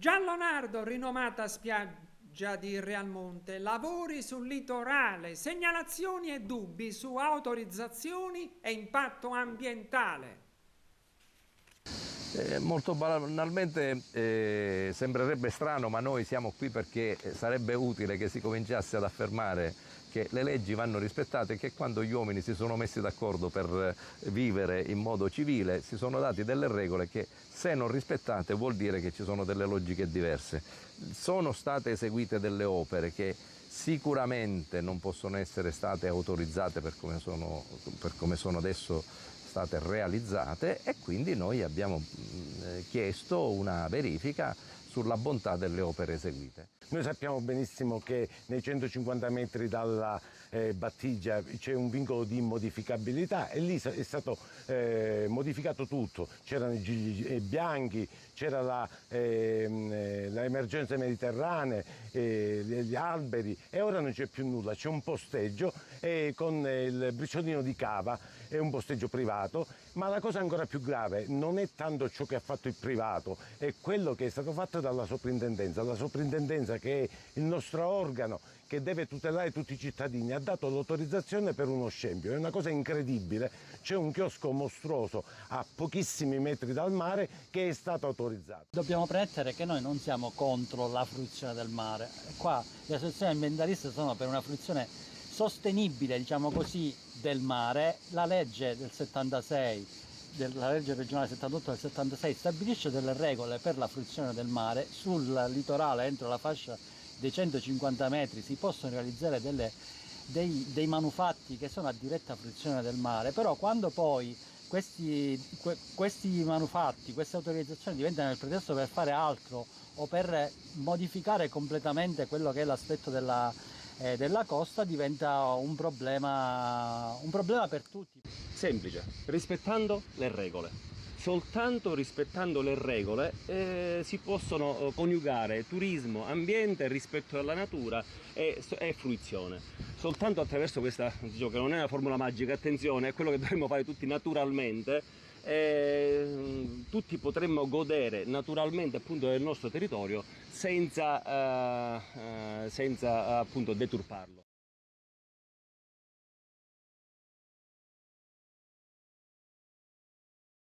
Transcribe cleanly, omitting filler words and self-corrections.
Giallonardo, rinomata spiaggia di Realmonte, lavori sul litorale, segnalazioni e dubbi su autorizzazioni e impatto ambientale. Molto banalmente sembrerebbe strano, ma noi siamo qui perché sarebbe utile che si cominciasse ad affermare che le leggi vanno rispettate e che quando gli uomini si sono messi d'accordo per vivere in modo civile si sono dati delle regole che, se non rispettate, vuol dire che ci sono delle logiche diverse. Sono state eseguite delle opere che sicuramente non possono essere state autorizzate per come sono adesso state realizzate, e quindi noi abbiamo chiesto una verifica sulla bontà delle opere eseguite. Noi sappiamo benissimo che nei 150 metri dalla battigia c'è un vincolo di immodificabilità e lì è stato modificato tutto, c'erano i gigli bianchi, c'era le emergenze mediterranee, gli alberi, e ora non c'è più nulla, c'è un posteggio con il briciolino di cava, è un posteggio privato, ma la cosa ancora più grave non è tanto ciò che ha fatto il privato, è quello che è stato fatto dalla soprintendenza che è il nostro organo che deve tutelare tutti i cittadini, ha dato l'autorizzazione per uno scempio. È una cosa incredibile, c'è un chiosco mostruoso a pochissimi metri dal mare che è stato autorizzato. Dobbiamo premettere che noi non siamo contro la fruizione del mare, qua le associazioni ambientaliste sono per una fruizione sostenibile, diciamo così, del mare. La legge del 76, la legge regionale 78 del 76 stabilisce delle regole per la fruizione del mare. Sul litorale, entro la fascia dei 150 metri, si possono realizzare dei manufatti che sono a diretta fruizione del mare, però quando poi questi manufatti, queste autorizzazioni diventano il pretesto per fare altro o per modificare completamente quello che è l'aspetto della costa, diventa un problema per tutti. Semplice, rispettando le regole. Soltanto rispettando le regole si possono coniugare turismo, ambiente, rispetto alla natura e fruizione. Soltanto attraverso questa, diciamo, che non è una formula magica, attenzione, è quello che dovremmo fare tutti naturalmente, tutti potremmo godere naturalmente appunto del nostro territorio senza appunto deturparlo.